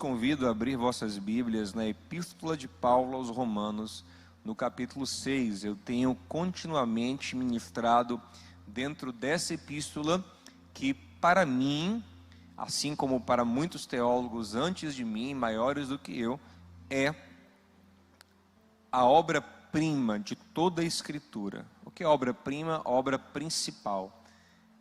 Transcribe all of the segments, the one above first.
Convido a abrir vossas Bíblias na Epístola de Paulo aos Romanos, no capítulo 6. Eu tenho continuamente ministrado dentro dessa epístola que, para mim, assim como para muitos teólogos antes de mim, maiores do que eu, é a obra-prima de toda a Escritura. O que é obra-prima? Obra principal.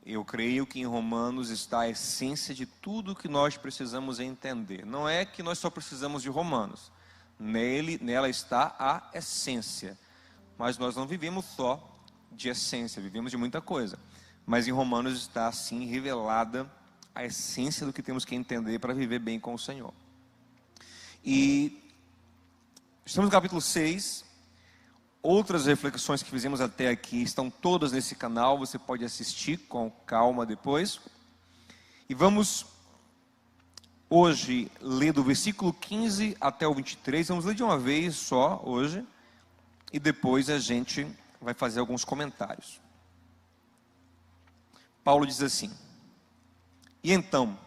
Eu creio que em Romanos está a essência de tudo que nós precisamos entender. Não é que nós só precisamos de Romanos. Nela está a essência. Mas nós não vivemos só de essência, vivemos de muita coisa. Mas em Romanos está assim revelada a essência do que temos que entender para viver bem com o Senhor. E estamos no capítulo 6. Outras reflexões que fizemos até aqui estão todas nesse canal, você pode assistir com calma depois. E vamos hoje ler do versículo 15 até o 23, vamos ler de uma vez só hoje, e depois a gente vai fazer alguns comentários. Paulo diz assim: e então,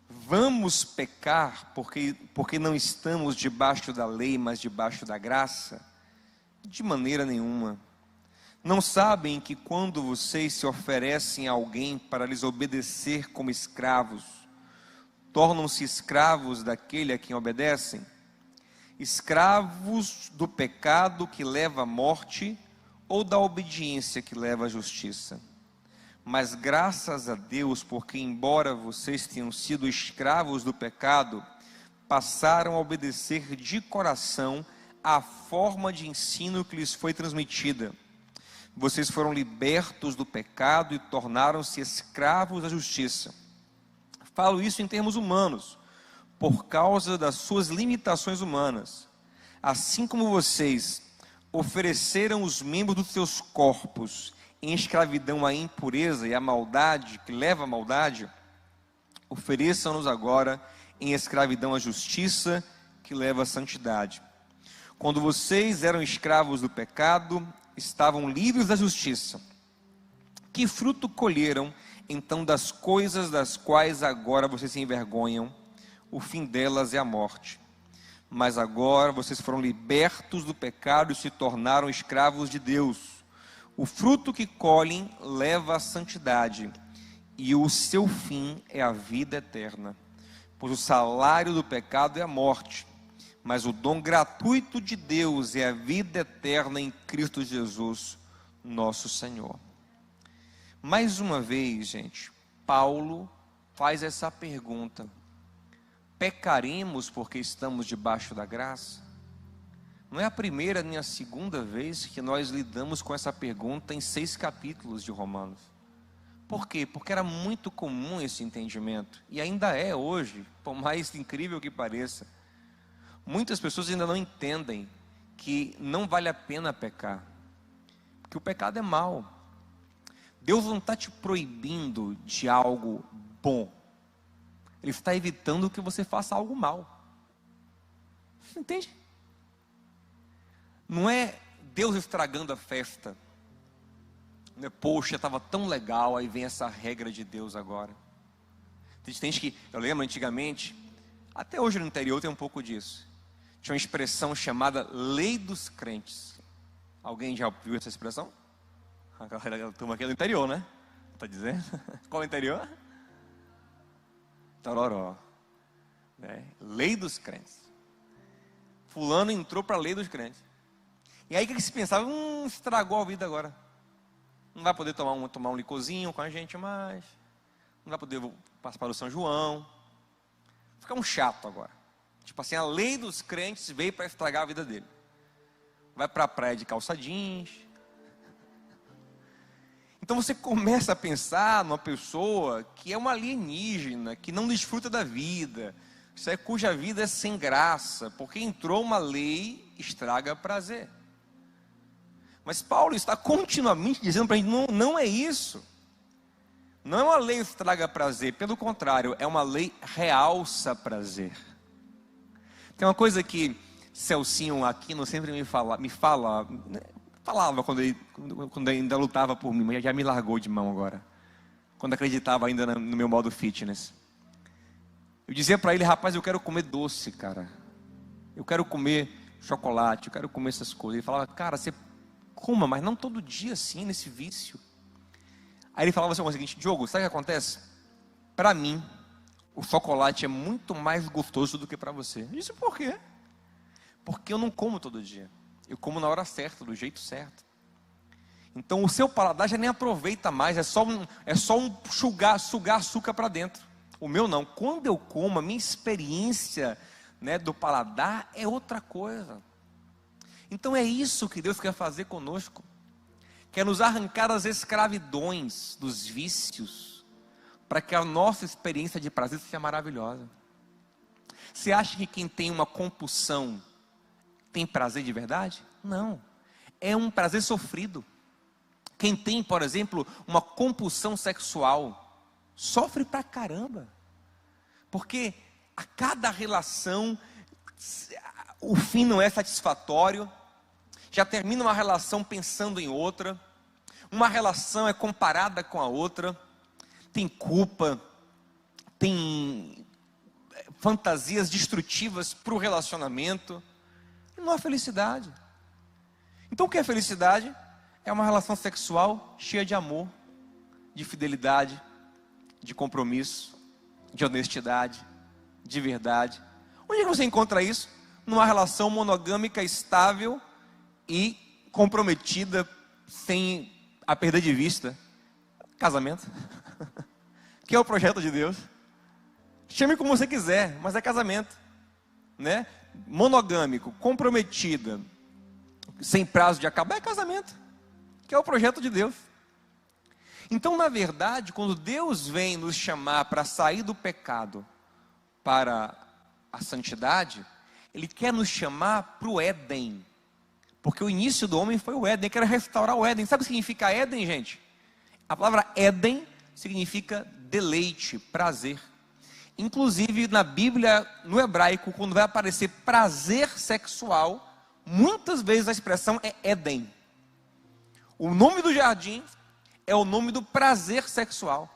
vamos pecar porque não estamos debaixo da lei, mas debaixo da graça? De maneira nenhuma. Não sabem que quando vocês se oferecem a alguém para lhes obedecer como escravos, tornam-se escravos daquele a quem obedecem? Escravos do pecado que leva à morte ou da obediência que leva à justiça? Mas graças a Deus, porque embora vocês tenham sido escravos do pecado, passaram a obedecer de coração a forma de ensino que lhes foi transmitida. Vocês foram libertos do pecado e tornaram-se escravos da justiça. Falo isso em termos humanos, por causa das suas limitações humanas. Assim como vocês ofereceram os membros dos seus corpos em escravidão à impureza e à maldade, que leva à maldade, ofereçam-nos agora em escravidão à justiça, que leva à santidade. Quando vocês eram escravos do pecado, estavam livres da justiça. Que fruto colheram, então, das coisas das quais agora vocês se envergonham? O fim delas é a morte. Mas agora vocês foram libertos do pecado e se tornaram escravos de Deus. O fruto que colhem leva à santidade, e o seu fim é a vida eterna. Pois o salário do pecado é a morte, mas o dom gratuito de Deus é a vida eterna em Cristo Jesus, nosso Senhor. Mais uma vez, gente, Paulo faz essa pergunta: pecaremos porque estamos debaixo da graça? Não é a primeira nem a segunda vez que nós lidamos com essa pergunta em 6 capítulos de Romanos. Por quê? Porque era muito comum esse entendimento, e ainda é hoje, por mais incrível que pareça. Muitas pessoas ainda não entendem que não vale a pena pecar, porque o pecado é mau. Deus não está te proibindo de algo bom, Ele está evitando que você faça algo mal. Você entende? Não é Deus estragando a festa, não é, poxa, estava tão legal, aí vem essa regra de Deus agora. Tem gente que, eu lembro antigamente, até hoje no interior tem um pouco disso. Tinha uma expressão chamada lei dos crentes. Alguém já viu essa expressão? A turma aqui é do interior, né? Está dizendo? Qual é o interior? Tororó. Né? Lei dos crentes. Fulano entrou para a lei dos crentes. E aí o que se pensava? Estragou a vida agora. Não vai poder tomar um licorzinho com a gente mais. Não vai poder passar para o São João. Fica um chato agora. Tipo assim, a lei dos crentes veio para estragar a vida dele. Vai para a praia de calça jeans. Então você começa a pensar numa pessoa que é uma alienígena, que não desfruta da vida, cuja vida é sem graça, porque entrou uma lei, estraga prazer. Mas Paulo está continuamente dizendo para a gente, não é isso. Não é uma lei estraga prazer, pelo contrário, é uma lei realça prazer. Tem uma coisa que Celcinho Aquino sempre falava quando ele ainda lutava por mim, mas já me largou de mão agora, quando acreditava ainda no meu modo fitness. Eu dizia para ele: rapaz, eu quero comer doce, cara. Eu quero comer chocolate, eu quero comer essas coisas. Ele falava: cara, você coma, mas não todo dia assim, nesse vício. Aí ele falava assim o seguinte: Diogo, sabe o que acontece? Para mim, o chocolate é muito mais gostoso do que para você. Eu disse: por quê? Porque eu não como todo dia. Eu como na hora certa, do jeito certo. Então o seu paladar já nem aproveita mais, é só um sugar açúcar para dentro. O meu não. Quando eu como, a minha experiência, né, do paladar é outra coisa. Então é isso que Deus quer fazer conosco. Quer nos arrancar das escravidões, dos vícios, para que a nossa experiência de prazer seja maravilhosa. Você acha que quem tem uma compulsão tem prazer de verdade? Não. É um prazer sofrido. Quem tem, por exemplo, uma compulsão sexual, sofre pra caramba. Porque a cada relação, o fim não é satisfatório. Já termina uma relação pensando em outra. Uma relação é comparada com a outra. Tem culpa, tem fantasias destrutivas para o relacionamento. E não há felicidade. Então o que é felicidade? É uma relação sexual cheia de amor, de fidelidade, de compromisso, de honestidade, de verdade. Onde é que você encontra isso? Numa relação monogâmica estável e comprometida, sem a perder de vista. Casamento. Que é o projeto de Deus. Chame como você quiser, mas é casamento, né? Monogâmico, comprometida, sem prazo de acabar, é casamento, que é o projeto de Deus. Então, na verdade, quando Deus vem nos chamar para sair do pecado para a santidade, Ele quer nos chamar para o Éden, porque o início do homem foi o Éden. Ele quer restaurar o Éden. Sabe o que significa Éden, gente? A palavra Éden significa deleite, prazer. Inclusive na Bíblia, no hebraico, quando vai aparecer prazer sexual, muitas vezes a expressão é Éden. O nome do jardim é o nome do prazer sexual.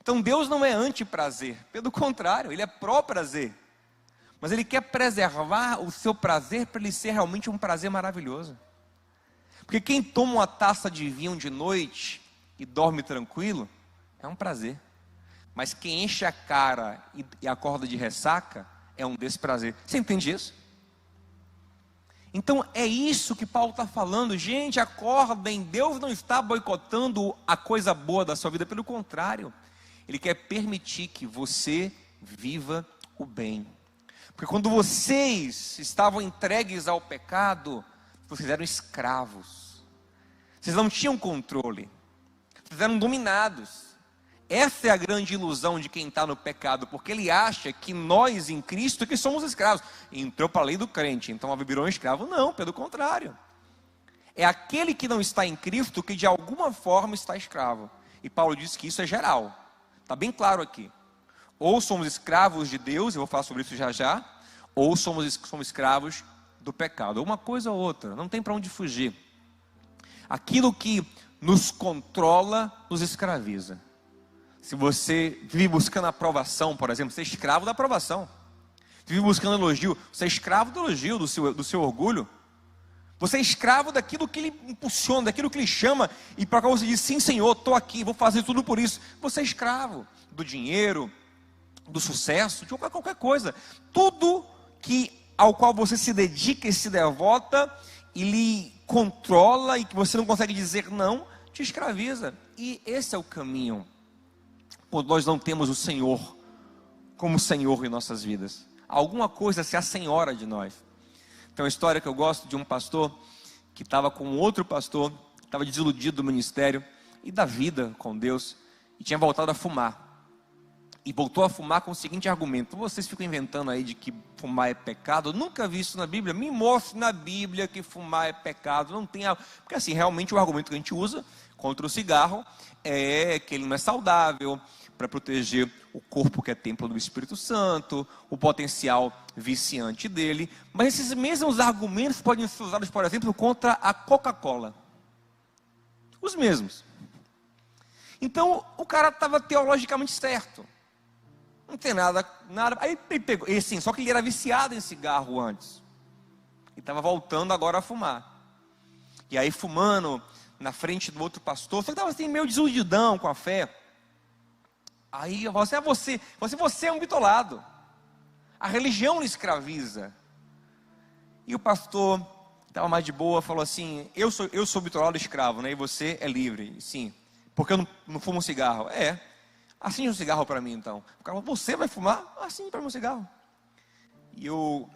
Então Deus não é anti-prazer, pelo contrário, Ele é pró-prazer. Mas Ele quer preservar o seu prazer para ele ser realmente um prazer maravilhoso. Porque quem toma uma taça de vinho de noite e dorme tranquilo, é um prazer. Mas quem enche a cara e acorda de ressaca, é um desprazer. Você entende isso? Então é isso que Paulo está falando. Gente, acordem, Deus não está boicotando a coisa boa da sua vida, pelo contrário. Ele quer permitir que você viva o bem. Porque quando vocês estavam entregues ao pecado, vocês eram escravos. Vocês não tinham controle. Vocês eram dominados. Essa é a grande ilusão de quem está no pecado, porque ele acha que nós em Cristo que somos escravos. Entrou para a lei do crente, então virou um escravo. Não, pelo contrário. É aquele que não está em Cristo que de alguma forma está escravo. E Paulo diz que isso é geral. Está bem claro aqui. Ou somos escravos de Deus, eu vou falar sobre isso já já, ou somos escravos do pecado. Uma coisa ou outra, não tem para onde fugir. Aquilo que nos controla, nos escraviza. Se você vive buscando aprovação, por exemplo, você é escravo da aprovação. Se vive buscando elogio, você é escravo do elogio, do seu orgulho. Você é escravo daquilo que Ele impulsiona, daquilo que Ele chama, e para qual você diz: sim Senhor, estou aqui, vou fazer tudo por isso. Você é escravo do dinheiro, do sucesso, de qualquer coisa. Tudo ao qual você se dedica e se devota, e lhe controla, e que você não consegue dizer não, te escraviza. E esse é o caminho quando nós não temos o Senhor como Senhor em nossas vidas. Alguma coisa se assenhora de nós. Tem uma história que eu gosto de um pastor que estava com outro pastor, estava desiludido do ministério e da vida com Deus, e tinha voltado a fumar. E voltou a fumar com o seguinte argumento: vocês ficam inventando aí de que fumar é pecado, eu nunca vi isso na Bíblia, me mostre na Bíblia que fumar é pecado. Não tem, porque assim, realmente o argumento que a gente usa contra o cigarro é que ele não é saudável, para proteger o corpo que é templo do Espírito Santo, o potencial viciante dele. Mas esses mesmos argumentos podem ser usados, por exemplo, contra a Coca-Cola. Os mesmos. Então o cara estava teologicamente certo. Não tem nada. Aí ele pegou, e assim, só que ele era viciado em cigarro antes. Ele estava voltando agora a fumar. E aí fumando na frente do outro pastor, só que estava assim meio desiludidão com a fé. Aí eu falo assim, você é um bitolado. A religião lhe escraviza. E o pastor estava mais de boa, falou assim, eu sou bitolado escravo, né? E você é livre. Sim, porque eu não fumo cigarro. Acende um cigarro para mim então. O cara falou, você vai fumar? Acende para mim um cigarro. E o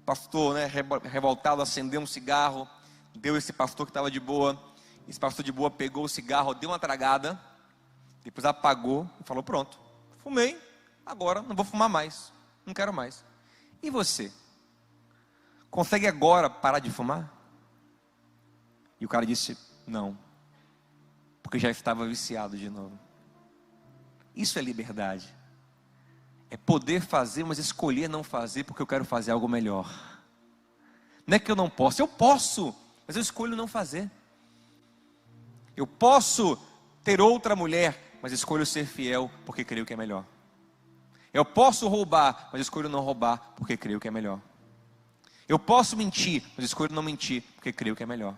pastor, né, revoltado, acendeu um cigarro, deu esse pastor que estava de boa. Esse pastor de boa pegou o cigarro, deu uma tragada, depois apagou e falou, pronto, fumei, agora não vou fumar mais, não quero mais. E você? Consegue agora parar de fumar? E o cara disse, não, porque já estava viciado de novo. Isso é liberdade. É poder fazer, mas escolher não fazer, porque eu quero fazer algo melhor. Não é que eu não posso, eu posso, mas eu escolho não fazer. Eu posso ter outra mulher, mas escolho ser fiel, porque creio que é melhor. Eu posso roubar, mas escolho não roubar, porque creio que é melhor. Eu posso mentir, mas escolho não mentir, porque creio que é melhor.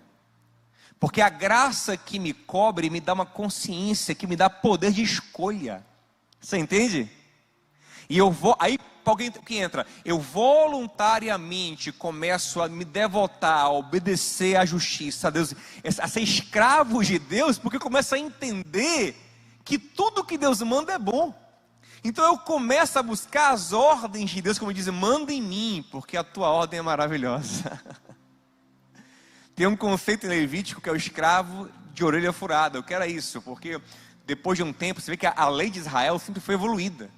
Porque a graça que me cobre me dá uma consciência, que me dá poder de escolha. Você entende? E aí alguém que entra, eu voluntariamente começo a me devotar, a obedecer à justiça, a Deus, a ser escravo de Deus, porque eu começo a entender que tudo que Deus manda é bom. Então eu começo a buscar as ordens de Deus, como diz, manda em mim, porque a tua ordem é maravilhosa. Tem um conceito em Levítico que é o escravo de orelha furada. O que era isso? Porque depois de um tempo, você vê que a lei de Israel sempre foi evoluída.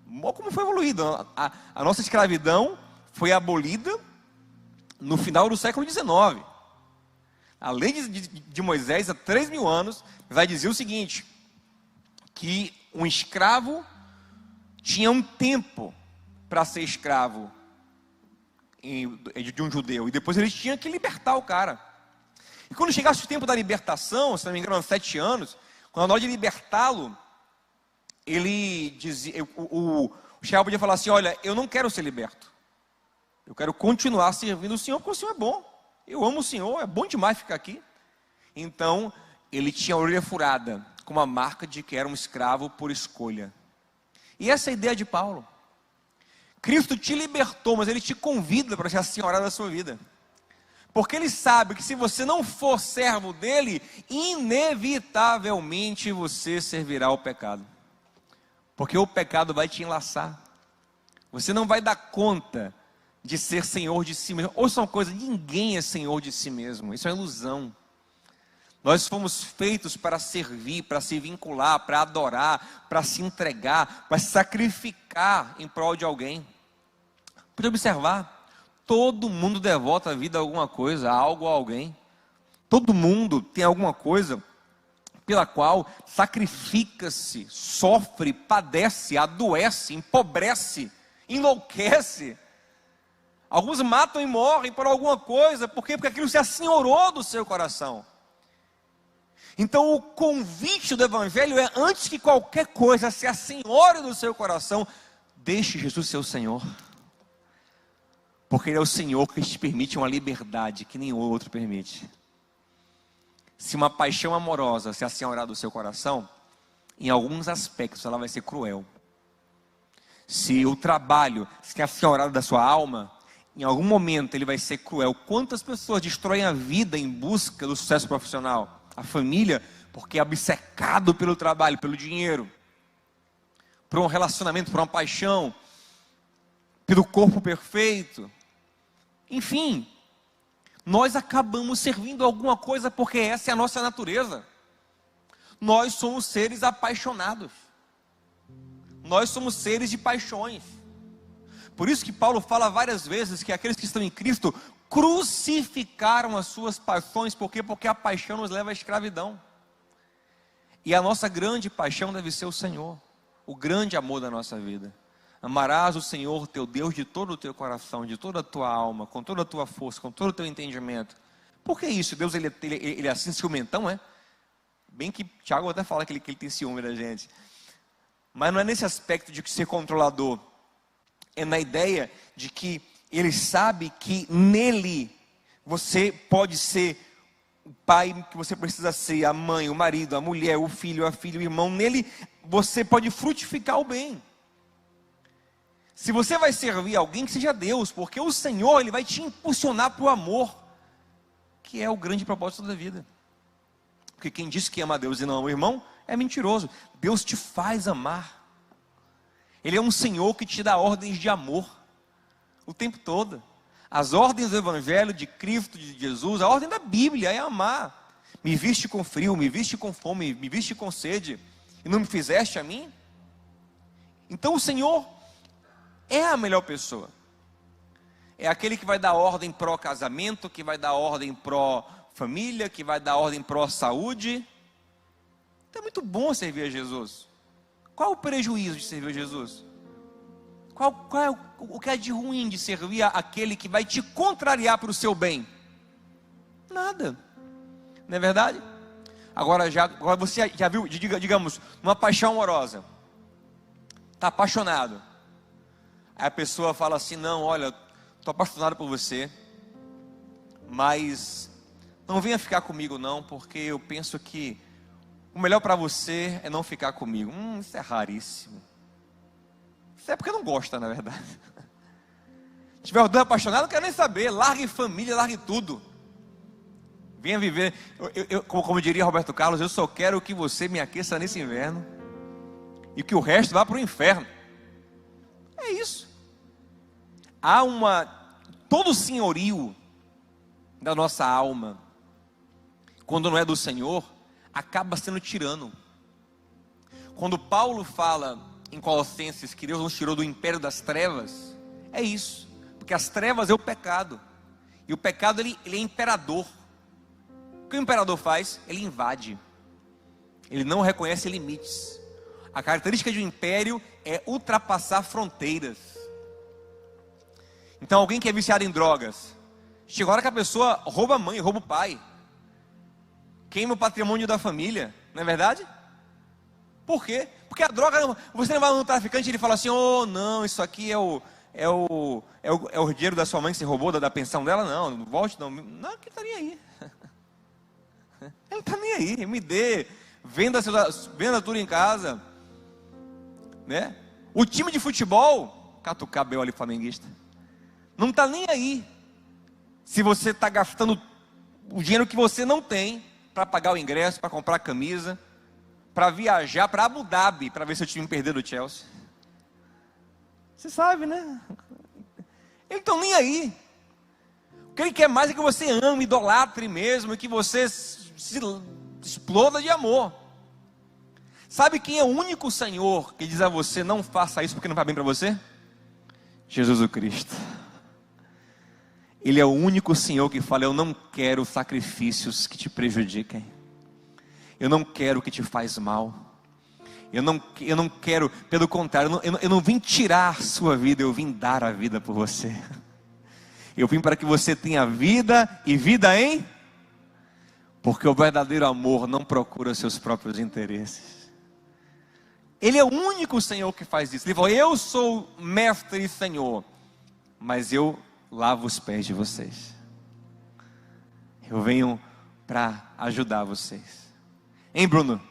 Como foi evoluída? A nossa escravidão foi abolida no final do século XIX. A lei de Moisés, há 3.000 anos, vai dizer o seguinte, que um escravo tinha um tempo para ser escravo de um judeu, e depois ele tinha que libertar o cara. E quando chegasse o tempo da libertação, se não me engano, 7 anos, quando na hora de libertá-lo, ele dizia, o Israel podia falar assim, olha, eu não quero ser liberto, eu quero continuar servindo o Senhor, porque o Senhor é bom, eu amo o Senhor, é bom demais ficar aqui. Então, ele tinha a orelha furada, com uma marca de que era um escravo por escolha. E essa é a ideia de Paulo. Cristo te libertou, mas Ele te convida para ser a senhora da sua vida. Porque Ele sabe que se você não for servo dEle, inevitavelmente você servirá ao pecado. Porque o pecado vai te enlaçar. Você não vai dar conta de ser senhor de si mesmo. Ouça uma coisa, ninguém é senhor de si mesmo. Isso é uma ilusão. Nós fomos feitos para servir, para se vincular, para adorar, para se entregar, para sacrificar em prol de alguém. Pode observar, todo mundo devota a vida a alguma coisa, a algo ou a alguém. Todo mundo tem alguma coisa pela qual sacrifica-se, sofre, padece, adoece, empobrece, enlouquece. Alguns matam e morrem por alguma coisa, por quê? Porque aquilo se assenhorou do seu coração. Então o convite do Evangelho é, antes que qualquer coisa se assenhore do seu coração, deixe Jesus ser o Senhor. Porque Ele é o Senhor que te permite uma liberdade que nenhum outro permite. Se uma paixão amorosa se assenhorar do seu coração, em alguns aspectos ela vai ser cruel. Se o trabalho se assenhorar da sua alma, em algum momento ele vai ser cruel. Quantas pessoas destroem a vida em busca do sucesso profissional? A família, porque é obcecado pelo trabalho, pelo dinheiro, por um relacionamento, por uma paixão, pelo corpo perfeito. Enfim, nós acabamos servindo alguma coisa porque essa é a nossa natureza. Nós somos seres apaixonados. Nós somos seres de paixões. Por isso que Paulo fala várias vezes que aqueles que estão em Cristo crucificaram as suas paixões. Por quê? Porque a paixão nos leva à escravidão. E a nossa grande paixão deve ser o Senhor, o grande amor da nossa vida. Amarás o Senhor teu Deus de todo o teu coração, de toda a tua alma, com toda a tua força, com todo o teu entendimento. Por que isso? Deus ele é assim ciumentão, é? Bem que Tiago até fala que ele tem ciúme da gente. Mas não é nesse aspecto de ser controlador. É na ideia de que ele sabe que nele você pode ser o pai que você precisa ser, a mãe, o marido, a mulher, o filho, a filha, o irmão. Nele você pode frutificar o bem. Se você vai servir alguém, que seja Deus, porque o Senhor, Ele vai te impulsionar para o amor, que é o grande propósito da vida. Porque quem diz que ama a Deus e não ama o irmão, é mentiroso. Deus te faz amar. Ele é um Senhor que te dá ordens de amor, o tempo todo. As ordens do Evangelho de Cristo, de Jesus, a ordem da Bíblia é amar. Me viste com frio, me viste com fome, me viste com sede, e não me fizeste a mim? Então o Senhor é a melhor pessoa. É aquele que vai dar ordem pró-casamento, que vai dar ordem pró-família, que vai dar ordem pró-saúde. Então é muito bom servir a Jesus. Qual o prejuízo de servir a Jesus? Qual é o que é de ruim de servir aquele que vai te contrariar para o seu bem? Nada. Não é verdade? Agora você já viu, digamos, uma paixão amorosa. Está apaixonado. Aí a pessoa fala assim, não, olha, estou apaixonado por você, mas não venha ficar comigo não, porque eu penso que o melhor para você é não ficar comigo. Isso é raríssimo. Isso é porque não gosta, na verdade. Se tiver os dois apaixonados, não quero nem saber. Largue família, largue tudo. Venha viver. Como diria Roberto Carlos, eu só quero que você me aqueça nesse inverno e que o resto vá para o inferno. É isso. Há todo o senhorio da nossa alma, quando não é do Senhor, acaba sendo tirano. Quando Paulo fala em Colossenses que Deus nos tirou do império das trevas, é isso, porque as trevas é o pecado, e o pecado ele é imperador. O que o imperador faz? Ele invade, ele não reconhece limites. A característica de um império é ultrapassar fronteiras. Então alguém que é viciado em drogas, chega a hora que a pessoa rouba a mãe, rouba o pai, queima o patrimônio da família, não é verdade? Por quê? Porque a droga, você não vai no traficante e ele fala assim, oh não, isso aqui é o dinheiro da sua mãe que você roubou, da pensão dela, não volte não, ele não está nem aí. Ele não está nem aí, me dê, venda tudo em casa, né? O time de futebol, catucabel ali flamenguista, não está nem aí, se você está gastando o dinheiro que você não tem, para pagar o ingresso, para comprar camisa, para viajar para Abu Dhabi, para ver se o time perder do Chelsea. Você sabe, né? Eles estão nem aí. O que ele quer mais é que você ame, idolatre mesmo, e que você se exploda de amor. Sabe quem é o único Senhor que diz a você, não faça isso porque não vai bem para você? Jesus o Cristo. Ele é o único Senhor que fala, eu não quero sacrifícios que te prejudiquem. Eu não quero o que te faz mal. Eu não quero, pelo contrário, eu não vim tirar a sua vida, eu vim dar a vida por você. Eu vim para que você tenha vida e vida em... Porque o verdadeiro amor não procura seus próprios interesses. Ele é o único Senhor que faz isso. Ele falou, eu sou mestre e Senhor, mas eu lavo os pés de vocês. Eu venho para ajudar vocês. Hein, Bruno?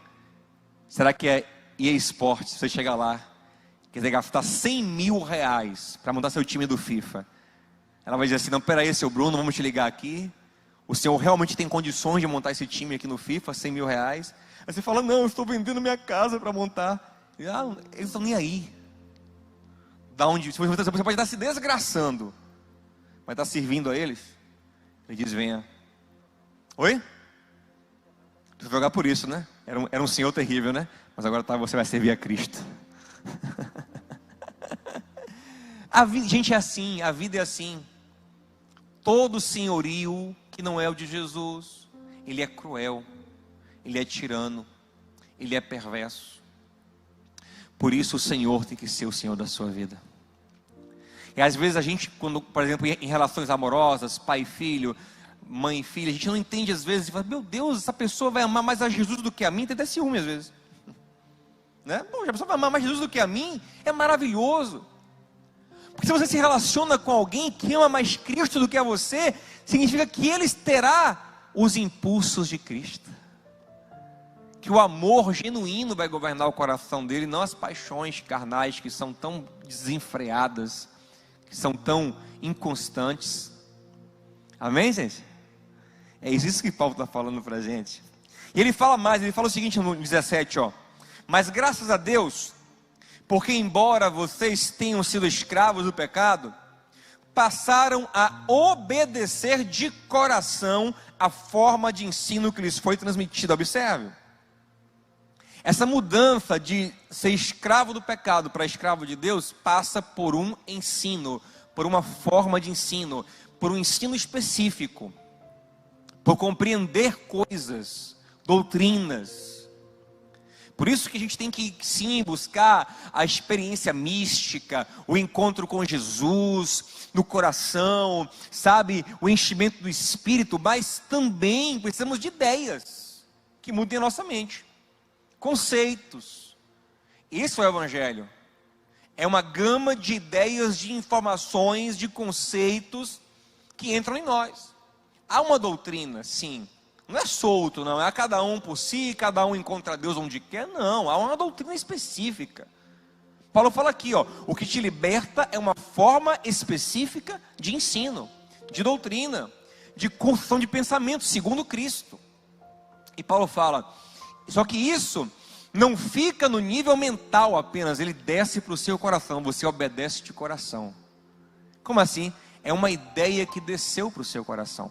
Será que é EA Sports, você chegar lá, quer dizer, gastar 100 mil reais para montar seu time do FIFA? Ela vai dizer assim, não, peraí, seu Bruno, vamos te ligar aqui. O senhor realmente tem condições de montar esse time aqui no FIFA, 100 mil reais? Aí você fala, não, eu estou vendendo minha casa para montar. Eles não estão nem aí. Você pode estar se desgraçando, vai estar servindo a eles. Ele diz, venha. Oi? Você vai jogar por isso, né? Era um senhor terrível, né? Mas agora você vai servir a Cristo. Gente, é assim, a vida é assim. Todo senhorio que não é o de Jesus, ele é cruel, ele é tirano, ele é perverso. Por isso o Senhor tem que ser o Senhor da sua vida. E às vezes a gente, quando, por exemplo, em relações amorosas, pai e filho, mãe e filha, a gente não entende às vezes, e fala, meu Deus, essa pessoa vai amar mais a Jesus do que a mim, tem até ciúme às vezes. né? Bom, já pensou, amar mais Jesus do que a mim? É maravilhoso. Porque se você se relaciona com alguém que ama mais Cristo do que a você, significa que ele terá os impulsos de Cristo. Que o amor genuíno vai governar o coração dele, não as paixões carnais que são tão desenfreadas, que são tão inconstantes. Amém, gente? É isso que Paulo está falando para a gente. E ele fala mais, ele fala o seguinte no 17, ó. Mas graças a Deus, porque embora vocês tenham sido escravos do pecado, passaram a obedecer de coração a forma de ensino que lhes foi transmitida. Observe, essa mudança de ser escravo do pecado para escravo de Deus, passa por um ensino, por uma forma de ensino, por um ensino específico, por compreender coisas, doutrinas. Por isso que a gente tem que sim buscar a experiência mística, o encontro com Jesus no coração, sabe, o enchimento do Espírito, mas também precisamos de ideias que mudem a nossa mente, conceitos. Isso é o Evangelho, é uma gama de ideias, de informações, de conceitos que entram em nós. Há uma doutrina, sim. Não é solto, não, é cada um por si, cada um encontra Deus onde quer, não, há uma doutrina específica. Paulo fala aqui, ó, o que te liberta é uma forma específica de ensino, de doutrina, de construção de pensamento, segundo Cristo. E Paulo fala, só que isso não fica no nível mental apenas, ele desce para o seu coração, você obedece de coração. Como assim? É uma ideia que desceu para o seu coração.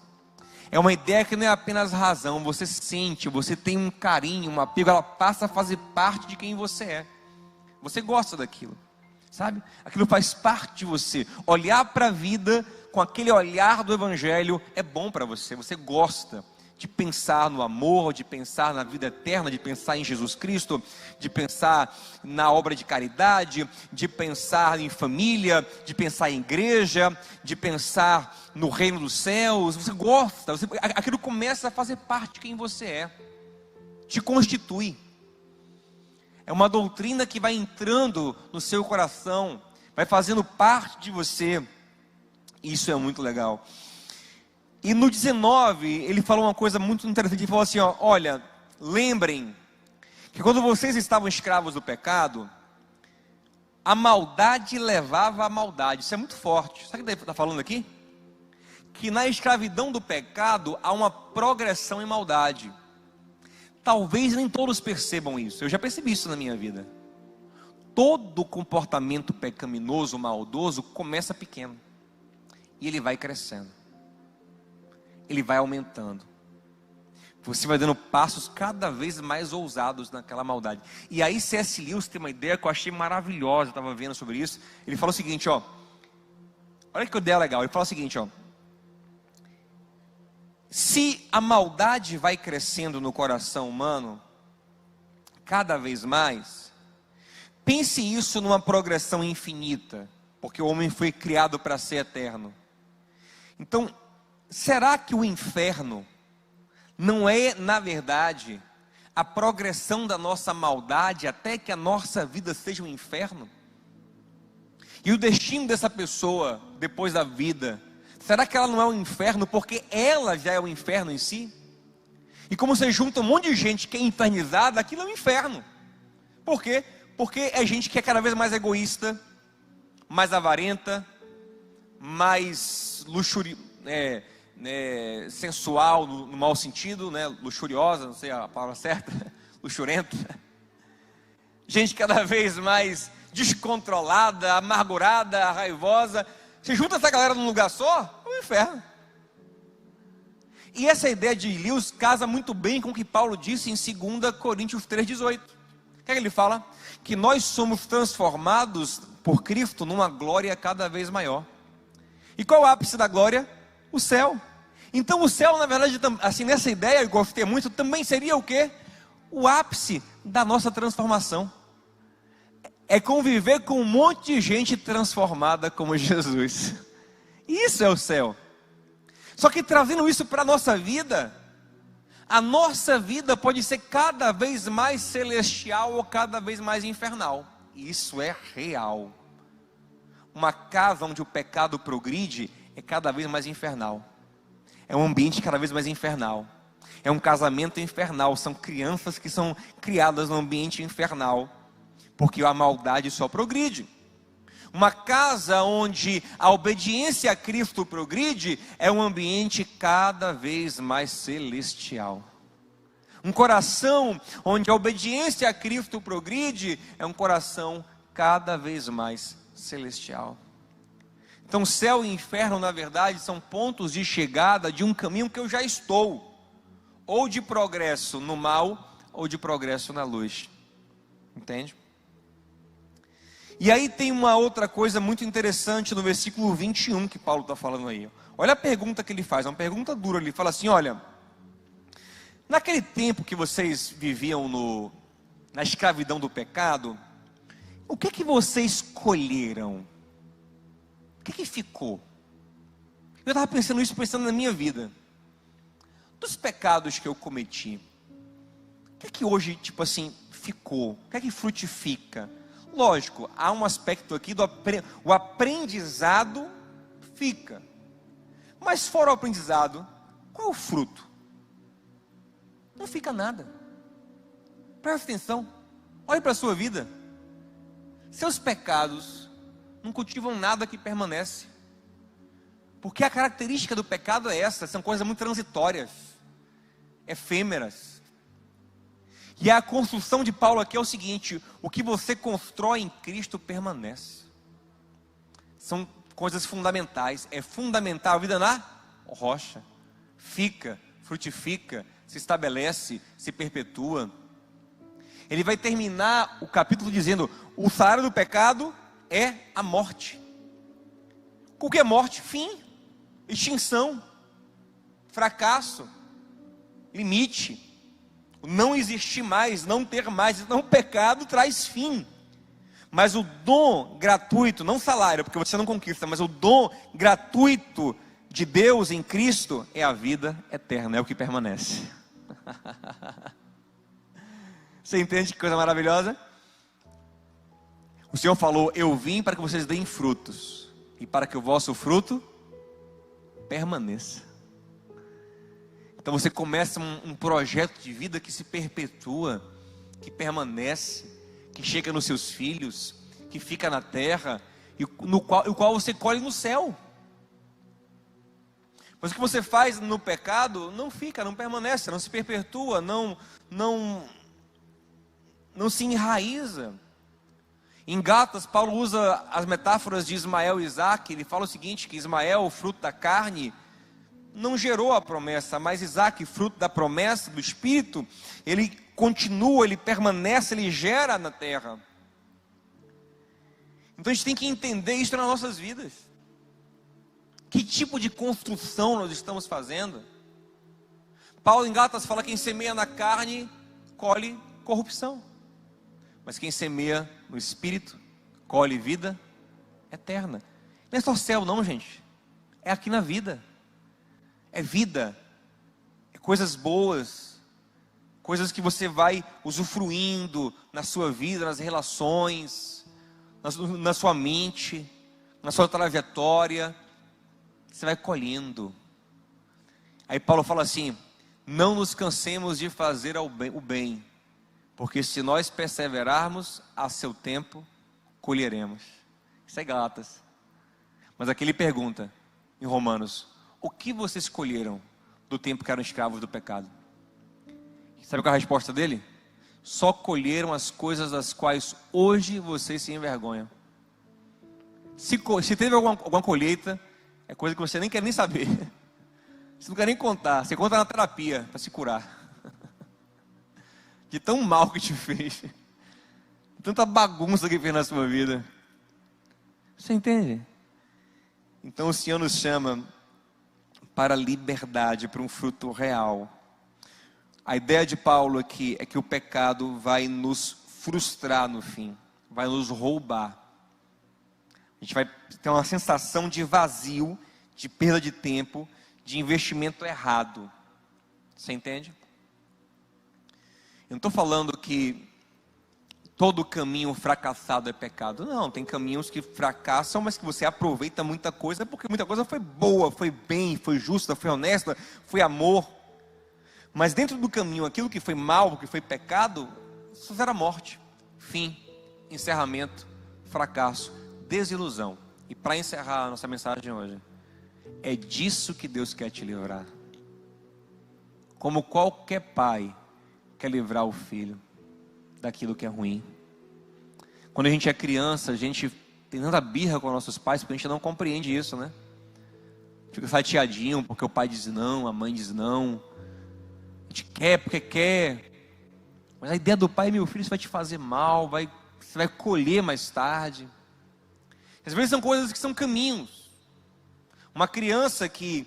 É uma ideia que não é apenas razão, você sente, você tem um carinho, um apego, ela passa a fazer parte de quem você é. Você gosta daquilo, sabe? Aquilo faz parte de você. Olhar para a vida com aquele olhar do Evangelho é bom para você, você gosta de pensar no amor, de pensar na vida eterna, de pensar em Jesus Cristo, de pensar na obra de caridade, de pensar em família, de pensar em igreja, de pensar no reino dos céus. Você gosta, aquilo começa a fazer parte de quem você é, te constitui. É uma doutrina que vai entrando no seu coração, vai fazendo parte de você. Isso é muito legal. E no 19, ele falou uma coisa muito interessante, ele falou assim, ó, olha, lembrem, que quando vocês estavam escravos do pecado, a maldade levava à maldade. Isso é muito forte. Sabe o que ele está falando aqui? Que na escravidão do pecado, há uma progressão em maldade. Talvez nem todos percebam isso, eu já percebi isso na minha vida. Todo comportamento pecaminoso, maldoso, começa pequeno, e ele vai crescendo. Ele vai aumentando. Você vai dando passos cada vez mais ousados naquela maldade. E aí C.S. Lewis tem uma ideia que eu achei maravilhosa, eu estava vendo sobre isso. Ele fala o seguinte, ó. Olha que ideia legal. Ele fala o seguinte, ó. Se a maldade vai crescendo no coração humano, cada vez mais, pense isso numa progressão infinita, porque o homem foi criado para ser eterno. Então, será que o inferno não é, na verdade, a progressão da nossa maldade até que a nossa vida seja um inferno? E o destino dessa pessoa, depois da vida, será que ela não é um inferno porque ela já é um inferno em si? E como você junta um monte de gente que é infernizada, aquilo é um inferno. Por quê? Porque é gente que é cada vez mais egoísta, mais avarenta, mais sensual no mau sentido, né? Luxuriosa, não sei a palavra certa, luxurenta. Gente cada vez mais descontrolada, amargurada, raivosa. Você junta essa galera num lugar só, é um inferno. E essa ideia de Lewis casa muito bem com o que Paulo disse em 2 Coríntios 3,18. O que é que ele fala? Que nós somos transformados por Cristo numa glória cada vez maior. E qual é o ápice da glória? O céu. Então o céu, na verdade, assim, nessa ideia, eu gostei muito, também seria o quê? O ápice da nossa transformação. É conviver com um monte de gente transformada como Jesus. Isso é o céu. Só que trazendo isso para a nossa vida, A nossa vida pode ser cada vez mais celestial ou cada vez mais infernal. Isso é real. Uma casa onde o pecado progride é cada vez mais infernal. É um ambiente cada vez mais infernal. É um casamento infernal. São crianças que são criadas num ambiente infernal, porque a maldade só progride. Uma casa onde a obediência a Cristo progride é um ambiente cada vez mais celestial. Um coração onde a obediência a Cristo progride é um coração cada vez mais celestial. Então céu e inferno, na verdade, são pontos de chegada de um caminho que eu já estou, ou de progresso no mal, ou de progresso na luz. Entende? E aí tem uma outra coisa muito interessante no versículo 21 que Paulo está falando aí. Olha a pergunta que ele faz, é uma pergunta dura. Ele fala assim: olha, naquele tempo que vocês viviam na escravidão do pecado, o que vocês escolheram? O que ficou? Eu estava pensando isso, pensando na minha vida. Dos pecados que eu cometi, o que hoje, tipo assim, ficou? O que frutifica? Lógico, há um aspecto aqui o aprendizado fica. Mas fora o aprendizado, qual é o fruto? Não fica nada. Presta atenção, olhe para a sua vida. Seus pecados não cultivam nada que permanece. Porque a característica do pecado é essa, são coisas muito transitórias, efêmeras. E a construção de Paulo aqui é o seguinte: o que você constrói em Cristo permanece. São coisas fundamentais. É fundamental a vida na rocha. Fica, frutifica, se estabelece, se perpetua. Ele vai terminar o capítulo dizendo: o salário do pecado é a morte. O que é morte? Fim, extinção, fracasso, limite. Não existir mais, não ter mais. Então o pecado traz fim. Mas o dom gratuito, não salário, porque você não conquista, mas o dom gratuito de Deus em Cristo é a vida eterna, é o que permanece. Você entende que coisa maravilhosa? O Senhor falou: eu vim para que vocês deem frutos, e para que o vosso fruto permaneça. Então você começa um projeto de vida que se perpetua, que permanece, que chega nos seus filhos, que fica na terra, e o qual você colhe no céu. Mas o que você faz no pecado não fica, não permanece, não se perpetua, não se enraiza. Em Gálatas, Paulo usa as metáforas de Ismael e Isaque. Ele fala o seguinte: que Ismael, o fruto da carne, não gerou a promessa, mas Isaque, fruto da promessa do Espírito, ele continua, ele permanece, ele gera na terra. Então a gente tem que entender isso nas nossas vidas. Que tipo de construção nós estamos fazendo? Paulo em Gálatas fala: quem semeia na carne, colhe corrupção. Mas quem semeia no Espírito, colhe vida eterna. Não é só céu não, gente. É aqui na vida. É vida, é coisas boas, coisas que você vai usufruindo na sua vida, nas relações, na sua mente, na sua trajetória, você vai colhendo. Aí Paulo fala assim: não nos cansemos de fazer o bem, porque se nós perseverarmos, a seu tempo colheremos. Isso é Gálatas. Mas aqui ele pergunta, em Romanos: o que vocês escolheram do tempo que eram escravos do pecado? Sabe qual é a resposta dele? Só colheram as coisas das quais hoje vocês se envergonham. Se teve alguma colheita, é coisa que você nem quer nem saber. Você não quer nem contar. Você conta na terapia para se curar. De tão mal que te fez. Tanta bagunça que fez na sua vida. Você entende? Então o Senhor nos chama para a liberdade, para um fruto real. A ideia de Paulo aqui é que o pecado vai nos frustrar no fim, vai nos roubar. A gente vai ter uma sensação de vazio, de perda de tempo, de investimento errado. Você entende? Eu não estou falando que todo caminho fracassado é pecado. Não, tem caminhos que fracassam, mas que você aproveita muita coisa, porque muita coisa foi boa, foi bem, foi justa, foi honesta, foi amor. Mas dentro do caminho, aquilo que foi mal, que foi pecado, só era morte, fim, encerramento, fracasso, desilusão. E para encerrar a nossa mensagem hoje, é disso que Deus quer te livrar. Como qualquer pai quer livrar o filho daquilo que é ruim. Quando a gente é criança, a gente tem tanta birra com nossos pais, porque a gente não compreende isso, né? Fica chateadinho porque o pai diz não, a mãe diz não. A gente quer porque quer. Mas a ideia do pai, meu filho, isso vai te fazer mal, você vai colher mais tarde. Às vezes são coisas que são caminhos. Uma criança que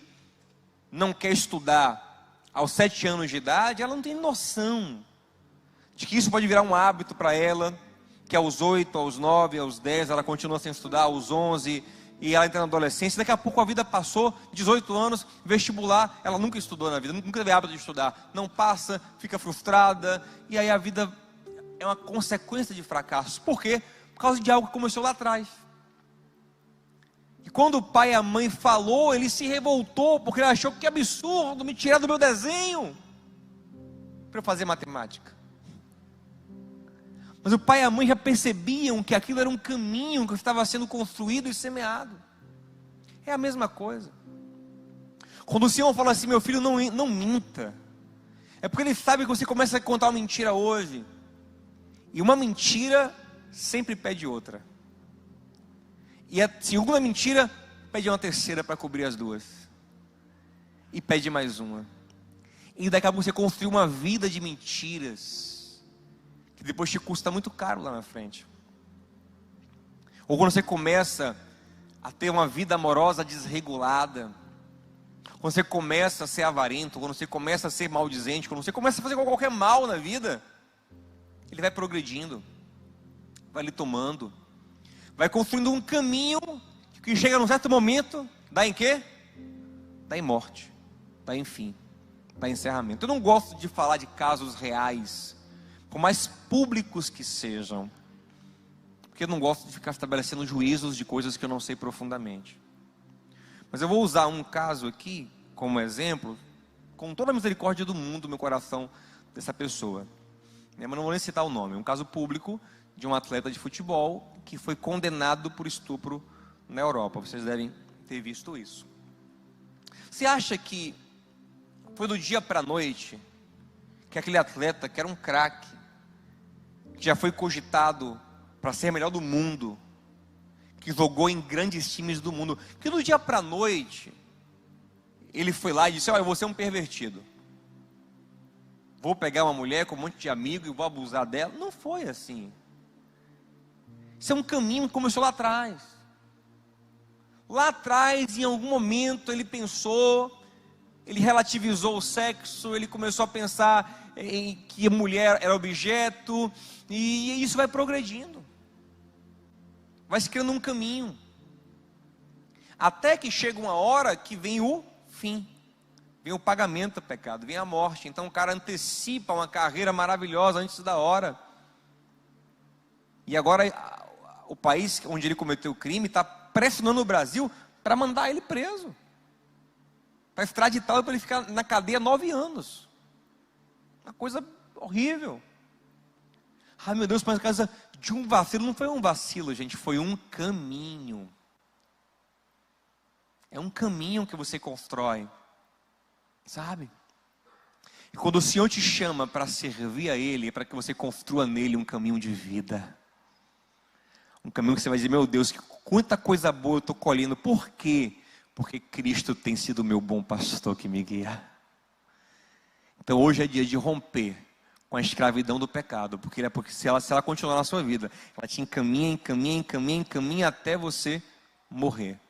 não quer estudar aos 7 anos de idade, ela não tem noção de que isso pode virar um hábito para ela, que aos 8, aos 9, aos 10, ela continua sem estudar, aos 11, e ela entra na adolescência, daqui a pouco a vida passou, 18 anos, vestibular, ela nunca estudou na vida, nunca teve hábito de estudar, não passa, fica frustrada, e aí a vida é uma consequência de fracassos. Por quê? Por causa de algo que começou lá atrás. E quando o pai e a mãe falou, ele se revoltou, porque ele achou que absurdo me tirar do meu desenho, para eu fazer matemática. Mas o pai e a mãe já percebiam que aquilo era um caminho que estava sendo construído e semeado. É a mesma coisa. Quando o Senhor fala assim, meu filho, não minta, é porque ele sabe que você começa a contar uma mentira hoje, e uma mentira sempre pede outra, e a segunda mentira pede uma terceira para cobrir as duas, e pede mais uma, e daqui a pouco você construiu uma vida de mentiras, que depois te custa muito caro lá na frente. Ou quando você começa a ter uma vida amorosa desregulada, quando você começa a ser avarento, quando você começa a ser maldizente, quando você começa a fazer qualquer mal na vida, ele vai progredindo, vai lhe tomando, vai construindo um caminho que chega num certo momento, dá em quê? Dá em morte, dá em fim, dá em encerramento. Eu não gosto de falar de casos reais, por mais públicos que sejam, porque eu não gosto de ficar estabelecendo juízos de coisas que eu não sei profundamente. Mas eu vou usar um caso aqui como exemplo, com toda a misericórdia do mundo, no meu coração, dessa pessoa. Mas não vou nem citar o nome. É um caso público de um atleta de futebol que foi condenado por estupro na Europa. Vocês devem ter visto isso. Você acha que foi do dia para a noite que aquele atleta, que era um craque, que já foi cogitado para ser melhor do mundo, que jogou em grandes times do mundo, que do dia para a noite ele foi lá e disse, olha, eu vou ser um pervertido, vou pegar uma mulher com um monte de amigo e vou abusar dela? Não foi assim. Isso é um caminho que começou lá atrás. Lá atrás, em algum momento, ele pensou, ele relativizou o sexo, ele começou a pensar em que a mulher era objeto, e isso vai progredindo, vai se criando um caminho, até que chega uma hora que vem o fim, vem o pagamento do pecado, vem a morte. Então o cara antecipa uma carreira maravilhosa antes da hora, e agora o país onde ele cometeu o crime está pressionando o Brasil para mandar ele preso, para extraditá-lo, para ele ficar na cadeia 9 anos, uma coisa horrível. Ai meu Deus, mas por causa de um vacilo. Não foi um vacilo, gente, foi um caminho. É um caminho que você constrói, sabe? E quando o Senhor te chama para servir a Ele, é para que você construa nele um caminho de vida, um caminho que você vai dizer, meu Deus, quanta coisa boa eu estou colhendo. Por quê? Porque Cristo tem sido o meu bom pastor que me guia. Então hoje é dia de romper com a escravidão do pecado, porque se ela continuar na sua vida, ela te encaminha até você morrer,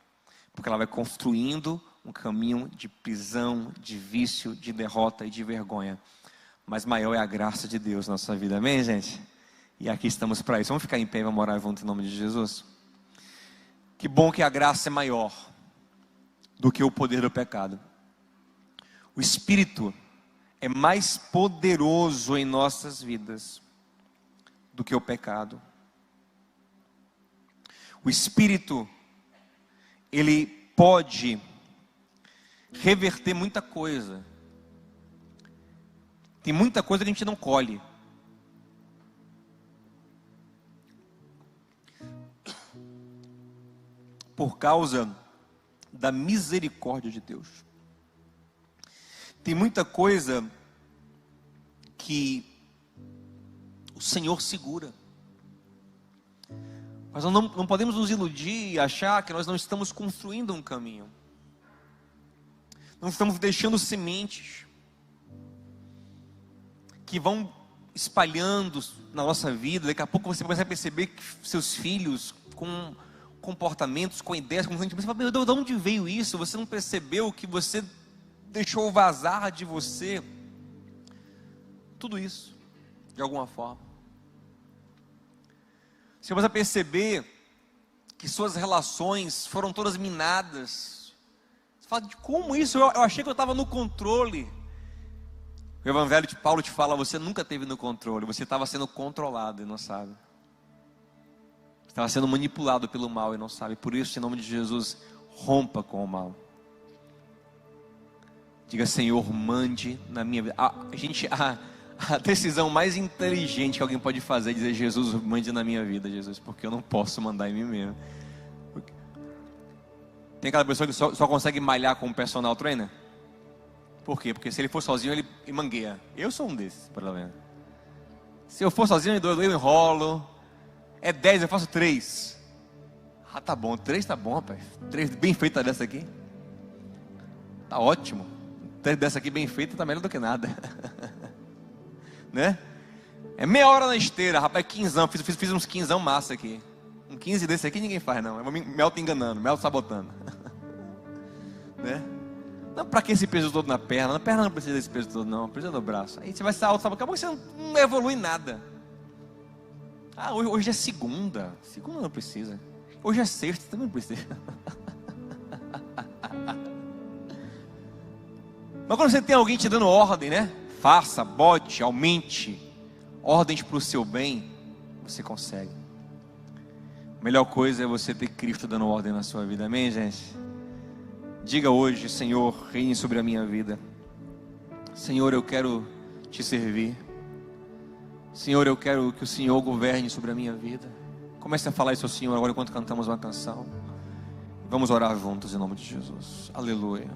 porque ela vai construindo um caminho de prisão, de vício, de derrota e de vergonha. Mas maior é a graça de Deus na nossa vida, amém, gente? E aqui estamos para isso. Vamos ficar em pé e vamos orar junto em nome de Jesus. Que bom que a graça é maior do que o poder do pecado. O Espírito é mais poderoso em nossas vidas do que o pecado. O Espírito, ele pode reverter muita coisa. Tem muita coisa que a gente não colhe. Por causa da misericórdia de Deus. Tem muita coisa que o Senhor segura. Mas nós não podemos nos iludir e achar que nós não estamos construindo um caminho. Não estamos deixando sementes que vão espalhando na nossa vida. Daqui a pouco você começa a perceber que seus filhos com comportamentos, com ideias, com você fala, meu Deus, de onde veio isso? Você não percebeu que você deixou vazar de você tudo isso, de alguma forma. Você começa a perceber que suas relações foram todas minadas. Você fala, de como isso? Eu achei que eu estava no controle. O Evangelho de Paulo te fala, você nunca esteve no controle, você estava sendo controlado e não sabe. Estava sendo manipulado pelo mal e não sabe. Por isso, em nome de Jesus, rompa com o mal. Diga, Senhor, mande na minha vida. A decisão mais inteligente que alguém pode fazer é dizer, Jesus, mande na minha vida, Jesus, porque eu não posso mandar em mim mesmo. Tem aquela pessoa que só consegue malhar com um personal trainer? Por quê? Porque se ele for sozinho, ele mangueia. Eu sou um desses, pelo menos. Se eu for sozinho, eu enrolo. É 10, eu faço 3. Ah, tá bom, 3 tá bom, rapaz. 3 bem feita dessa aqui. Tá ótimo. 3 dessa aqui bem feita tá melhor do que nada. Né? É meia hora na esteira, rapaz, 15, fiz uns 15 massa aqui. Um 15 desse aqui ninguém faz não. Eu vou me auto-enganando, me auto-sabotando. Né? Não, pra que esse peso todo na perna? Na perna não precisa desse peso todo não, precisa do braço. Aí você vai se auto-sabotando, acabou que você não evolui nada. Ah, hoje é segunda. Segunda não precisa. Hoje é sexta, também não precisa. Mas quando você tem alguém te dando ordem, né? Faça, bote, aumente ordens para o seu bem, você consegue. A melhor coisa é você ter Cristo dando ordem na sua vida, amém, gente? Diga hoje, Senhor, reine sobre a minha vida. Senhor, eu quero te servir. Senhor, eu quero que o Senhor governe sobre a minha vida. Comece a falar isso ao Senhor agora enquanto cantamos uma canção. Vamos orar juntos em nome de Jesus. Aleluia.